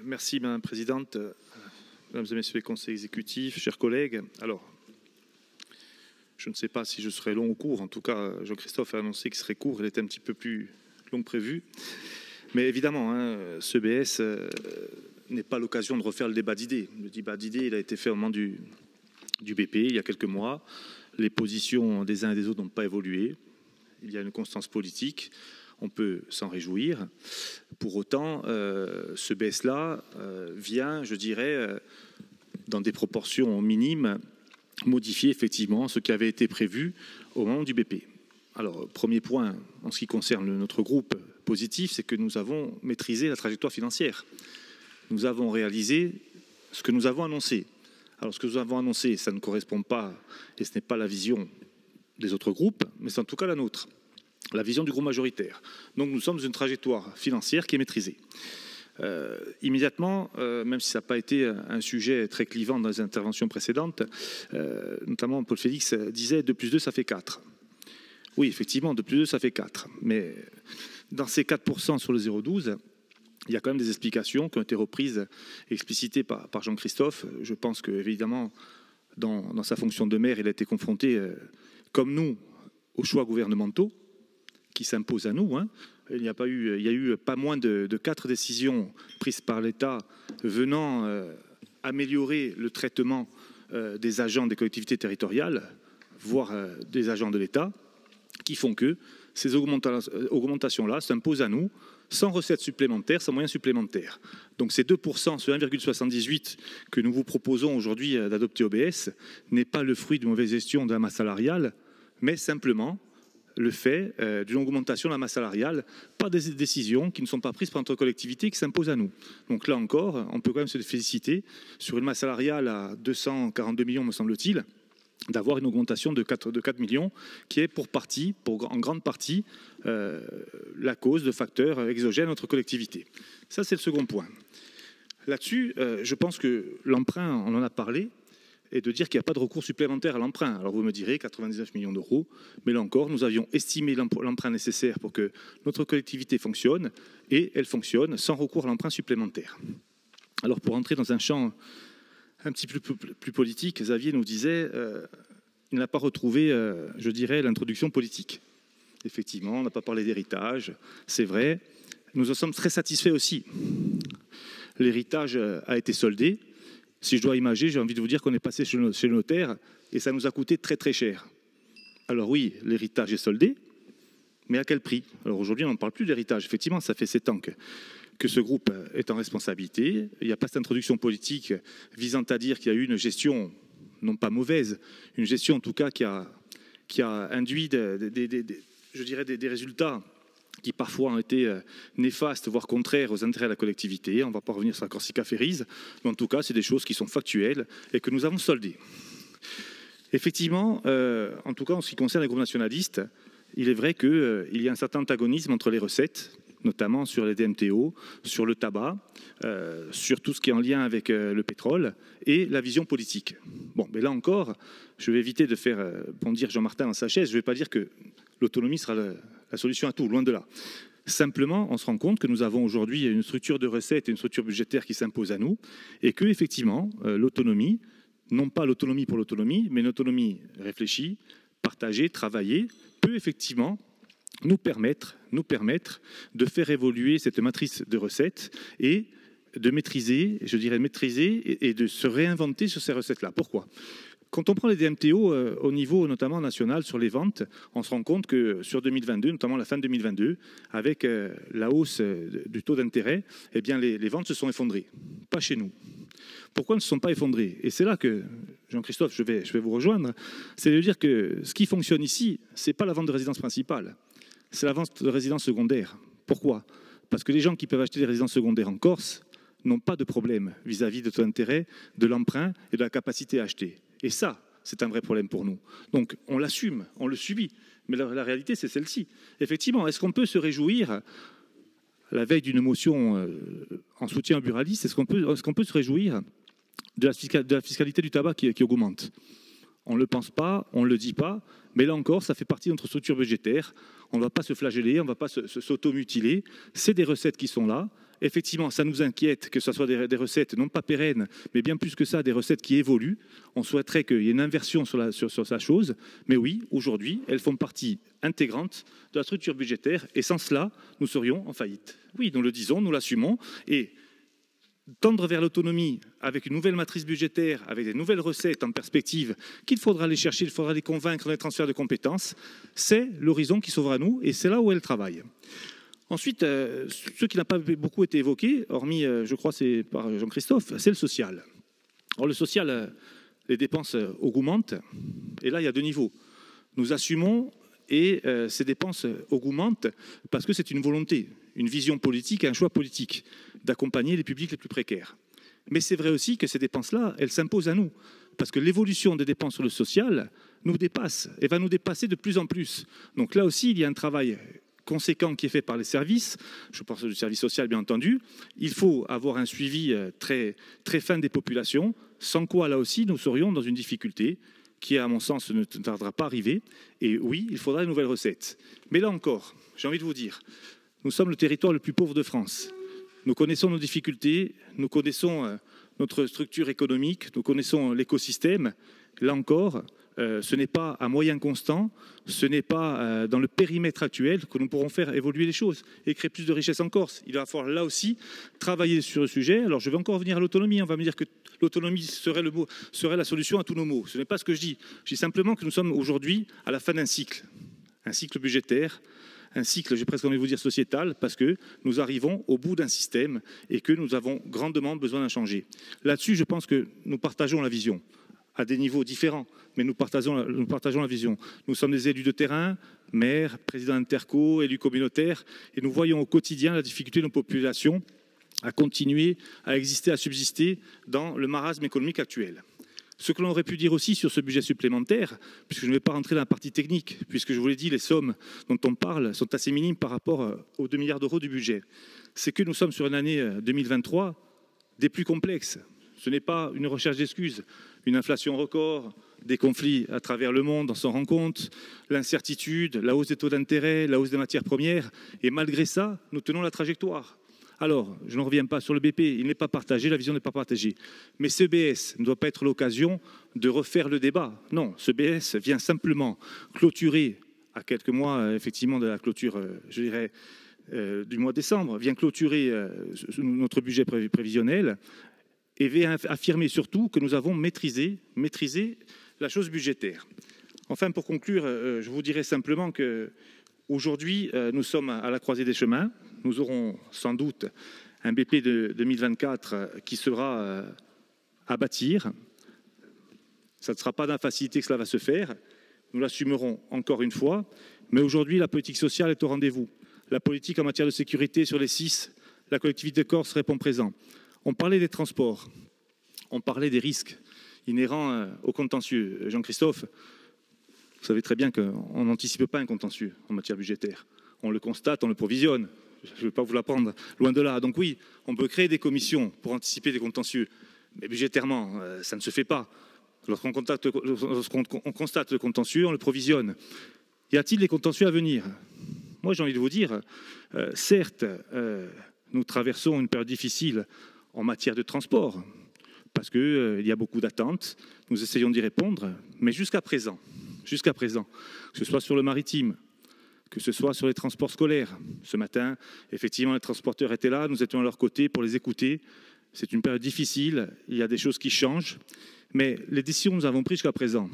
Merci Madame la Présidente, Mesdames et Messieurs les conseillers exécutifs, chers collègues. Alors, je ne sais pas si je serai long ou court. En tout cas, Jean-Christophe a annoncé qu'il serait court. Il était un petit peu plus long que prévu. Mais évidemment, ce BS n'est pas l'occasion de refaire le débat d'idées. Le débat d'idées, il a été fait au moment du BP, il y a quelques mois. Les positions des uns et des autres n'ont pas évolué. Il y a une constance politique. On peut s'en réjouir. Pour autant, ce BS-là vient, je dirais, dans des proportions minimes, modifier effectivement ce qui avait été prévu au moment du BP. Alors, premier point, en ce qui concerne notre groupe positif, c'est que nous avons maîtrisé la trajectoire financière. Nous avons réalisé ce que nous avons annoncé. Alors, ce que nous avons annoncé, ça ne correspond pas, et ce n'est pas la vision des autres groupes, mais c'est en tout cas la nôtre, la vision du groupe majoritaire. Donc, nous sommes dans une trajectoire financière qui est maîtrisée. Immédiatement, même si ça n'a pas été un sujet très clivant dans les interventions précédentes, notamment Paul Félix disait 2 plus 2, ça fait 4. Oui, effectivement, 2 plus 2, ça fait 4. Mais dans ces 4% sur le 0,12, il y a quand même des explications qui ont été reprises, explicitées par Jean-Christophe. Je pense qu'évidemment, dans sa fonction de maire, il a été confronté, comme nous, aux choix gouvernementaux qui s'imposent à nous. Il y a eu pas moins de 4 décisions prises par l'État venant améliorer le traitement des agents des collectivités territoriales, voire des agents de l'État, qui font que ces augmentations-là s'imposent à nous sans recettes supplémentaires, sans moyens supplémentaires. Donc ces 2% sur 1,78 que nous vous proposons aujourd'hui d'adopter au BS n'est pas le fruit de mauvaise gestion de la masse salariale, mais simplement le fait d'une augmentation de la masse salariale par des décisions qui ne sont pas prises par notre collectivité, qui s'imposent à nous. Donc là encore, on peut quand même se féliciter sur une masse salariale à 242 millions, me semble-t-il, d'avoir une augmentation de 4 millions, qui est en grande partie, la cause de facteurs exogènes à notre collectivité. Ça, c'est le second point. Là-dessus, je pense que l'emprunt, on en a parlé, et de dire qu'il n'y a pas de recours supplémentaire à l'emprunt. Alors vous me direz 99 millions d'euros, mais là encore, nous avions estimé l'emprunt nécessaire pour que notre collectivité fonctionne, et elle fonctionne sans recours à l'emprunt supplémentaire. Alors pour entrer dans un champ un petit peu plus politique, Xavier nous disait il n'a pas retrouvé, je dirais, l'introduction politique. Effectivement, on n'a pas parlé d'héritage, c'est vrai. Nous en sommes très satisfaits aussi. L'héritage a été soldé. Si je dois imager, j'ai envie de vous dire qu'on est passé chez le notaire et ça nous a coûté très très cher. Alors oui, l'héritage est soldé, mais à quel prix? Alors aujourd'hui, on n'en parle plus d'héritage. Effectivement, ça fait 7 ans que ce groupe est en responsabilité. Il n'y a pas cette introduction politique visant à dire qu'il y a eu une gestion, non pas mauvaise, une gestion en tout cas qui a induit je dirais des résultats qui parfois ont été néfastes, voire contraires aux intérêts de la collectivité. On ne va pas revenir sur la Corsica Ferries, mais en tout cas, c'est des choses qui sont factuelles et que nous avons soldées. Effectivement, en tout cas, en ce qui concerne les groupes nationalistes, il est vrai qu'il y a un certain antagonisme entre les recettes, notamment sur les DMTO, sur le tabac, sur tout ce qui est en lien avec le pétrole, et la vision politique. Bon, mais là encore, je vais éviter de faire bondir Jean-Martin dans sa chaise. Je ne vais pas dire que l'autonomie sera la solution à tout, loin de là. Simplement, on se rend compte que nous avons aujourd'hui une structure de recettes et une structure budgétaire qui s'impose à nous, et que effectivement, l'autonomie, non pas l'autonomie pour l'autonomie, mais une autonomie réfléchie, partagée, travaillée, peut effectivement nous permettre de faire évoluer cette matrice de recettes et de maîtriser, je dirais maîtriser, et de se réinventer sur ces recettes-là. Pourquoi ? Quand on prend les DMTO au niveau notamment national sur les ventes, on se rend compte que sur 2022, notamment la fin de 2022, avec la hausse du taux d'intérêt, eh bien les ventes se sont effondrées. Pas chez nous. Pourquoi elles ne se sont pas effondrées? Et c'est là que, Jean-Christophe, je vais vous rejoindre, c'est de dire que ce qui fonctionne ici, ce n'est pas la vente de résidence principale, c'est la vente de résidence secondaire. Pourquoi? Parce que les gens qui peuvent acheter des résidences secondaires en Corse n'ont pas de problème vis-à-vis de taux d'intérêt, de l'emprunt et de la capacité à acheter. Et ça, c'est un vrai problème pour nous. Donc, on l'assume, on le subit. Mais la réalité, c'est celle-ci. Effectivement, est-ce qu'on peut se réjouir, à la veille d'une motion en soutien aux buralistes, est-ce qu'on peut se réjouir de la fiscalité du tabac qui augmente? On ne le pense pas, on ne le dit pas, mais là encore, ça fait partie de notre structure budgétaire. On ne va pas se flageller, on ne va pas s'automutiler. C'est des recettes qui sont là. effectivement, ça nous inquiète que ce soit des recettes non pas pérennes, mais bien plus que ça, des recettes qui évoluent. On souhaiterait qu'il y ait une inversion sur sa chose. Mais oui, aujourd'hui, elles font partie intégrante de la structure budgétaire. Et sans cela, nous serions en faillite. Oui, nous le disons, nous l'assumons. Et tendre vers l'autonomie avec une nouvelle matrice budgétaire, avec des nouvelles recettes en perspective qu'il faudra aller chercher, il faudra les convaincre dans les transferts de compétences, c'est l'horizon qui s'ouvre à nous et c'est là où elle travaille. Ensuite, ce qui n'a pas beaucoup été évoqué, hormis, je crois, c'est par Jean-Christophe, c'est le social. Alors le social, les dépenses augmentent, et là il y a deux niveaux. Nous assumons et ces dépenses augmentent parce que c'est une volonté, une vision politique, un choix politique d'accompagner les publics les plus précaires. Mais c'est vrai aussi que ces dépenses-là, elles s'imposent à nous, parce que l'évolution des dépenses sur le social nous dépasse et va nous dépasser de plus en plus. Donc là aussi, il y a un travail conséquent qui est fait par les services, je pense du service social bien entendu. Il faut avoir un suivi très, très fin des populations, sans quoi là aussi nous serions dans une difficulté qui, à mon sens, ne tardera pas à arriver. Et oui, il faudra de nouvelles recettes. Mais là encore, j'ai envie de vous dire, nous sommes le territoire le plus pauvre de France. Nous connaissons nos difficultés, nous connaissons notre structure économique, nous connaissons l'écosystème. Là encore, ce n'est pas à moyen constant, ce n'est pas dans le périmètre actuel que nous pourrons faire évoluer les choses et créer plus de richesse en Corse. Il va falloir là aussi travailler sur le sujet. Alors je vais encore revenir à l'autonomie. On va me dire que l'autonomie serait la solution à tous nos maux. Ce n'est pas ce que je dis. Je dis simplement que nous sommes aujourd'hui à la fin d'un cycle budgétaire, un cycle, j'ai presque envie de vous dire sociétal, parce que nous arrivons au bout d'un système et que nous avons grandement besoin d'un changer. Là-dessus, je pense que nous partageons la vision, à des niveaux différents, mais nous partageons la vision. Nous sommes des élus de terrain, maires, présidents d'interco, élus communautaires, et nous voyons au quotidien la difficulté de nos populations à continuer à exister, à subsister dans le marasme économique actuel. Ce que l'on aurait pu dire aussi sur ce budget supplémentaire, puisque je ne vais pas rentrer dans la partie technique, puisque je vous l'ai dit, les sommes dont on parle sont assez minimes par rapport aux 2 milliards d'euros du budget, c'est que nous sommes sur une année 2023 des plus complexes. Ce n'est pas une recherche d'excuses, une inflation record, des conflits à travers le monde, on s'en rend compte, l'incertitude, la hausse des taux d'intérêt, la hausse des matières premières, et malgré ça, nous tenons la trajectoire. Alors, je ne reviens pas sur le BP, il n'est pas partagé, la vision n'est pas partagée. Mais ce BS ne doit pas être l'occasion de refaire le débat. Non, ce BS vient simplement clôturer, à quelques mois effectivement de la clôture, je dirais, du mois de décembre, vient clôturer notre budget prévisionnel et vient affirmer surtout que nous avons maîtrisé la chose budgétaire. Enfin, pour conclure, je vous dirais simplement qu'aujourd'hui, nous sommes à la croisée des chemins. Nous aurons sans doute un BP de 2024 qui sera à bâtir. Ça ne sera pas d'un facilité que cela va se faire. Nous l'assumerons encore une fois. Mais aujourd'hui, la politique sociale est au rendez-vous. La politique en matière de sécurité sur les 6, la collectivité de Corse répond présent. On parlait des transports. On parlait des risques inhérents au contentieux. Jean-Christophe, vous savez très bien qu'on n'anticipe pas un contentieux en matière budgétaire. On le constate, on le provisionne. Je ne vais pas vous l'apprendre, loin de là. Donc oui, on peut créer des commissions pour anticiper des contentieux, mais budgétairement, ça ne se fait pas. Lorsqu'on constate le contentieux, on le provisionne. Y a-t-il des contentieux à venir? Moi, j'ai envie de vous dire, certes, nous traversons une période difficile en matière de transport, parce qu'il y a beaucoup d'attentes, nous essayons d'y répondre, mais jusqu'à présent, que ce soit sur le maritime, que ce soit sur les transports scolaires. Ce matin, effectivement, les transporteurs étaient là, nous étions à leur côté pour les écouter. C'est une période difficile, il y a des choses qui changent, mais les décisions que nous avons prises jusqu'à présent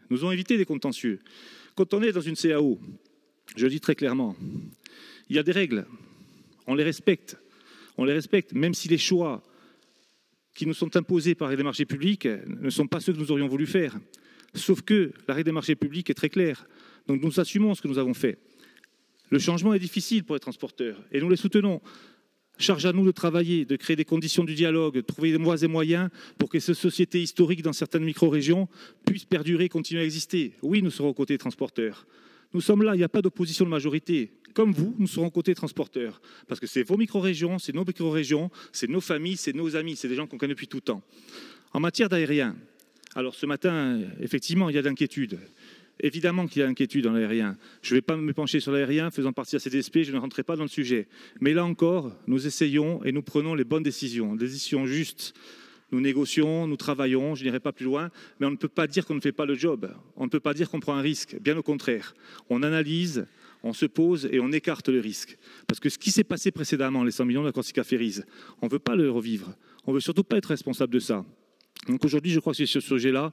nous ont évité des contentieux. Quand on est dans une CAO, je le dis très clairement, il y a des règles, on les respecte, même si les choix qui nous sont imposés par les marchés publics ne sont pas ceux que nous aurions voulu faire. Sauf que la règle des marchés publics est très claire. Donc nous assumons ce que nous avons fait. Le changement est difficile pour les transporteurs et nous les soutenons. Charge à nous de travailler, de créer des conditions du dialogue, de trouver des voies et moyens pour que ces sociétés historiques dans certaines micro-régions puissent perdurer, continuer à exister. Oui, nous serons aux côtés des transporteurs. Nous sommes là, il n'y a pas d'opposition de majorité. Comme vous, nous serons aux côtés des transporteurs. Parce que c'est vos micro-régions, c'est nos micro-régions, c'est nos familles, c'est nos amis, c'est des gens qu'on connaît depuis tout le temps. En matière d'aérien, alors ce matin, effectivement, il y a de l'inquiétude. Évidemment qu'il y a inquiétude dans l'aérien. Je ne vais pas me pencher sur l'aérien, faisant partie de CDSP, je ne rentrerai pas dans le sujet. Mais là encore, nous essayons et nous prenons les bonnes décisions, des décisions justes. Nous négocions, nous travaillons, je n'irai pas plus loin, mais on ne peut pas dire qu'on ne fait pas le job. On ne peut pas dire qu'on prend un risque, bien au contraire. On analyse, on se pose et on écarte le risque. Parce que ce qui s'est passé précédemment, les 100 millions de la Corsica Ferries, on ne veut pas le revivre. On ne veut surtout pas être responsable de ça. Donc aujourd'hui, je crois que sur ce sujet-là,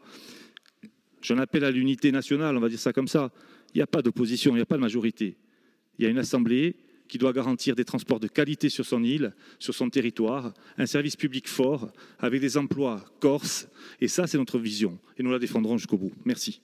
j'en appelle à l'unité nationale, on va dire ça comme ça. Il n'y a pas d'opposition, il n'y a pas de majorité. Il y a une assemblée qui doit garantir des transports de qualité sur son île, sur son territoire, un service public fort, avec des emplois corses. Et ça, c'est notre vision. Et nous la défendrons jusqu'au bout. Merci.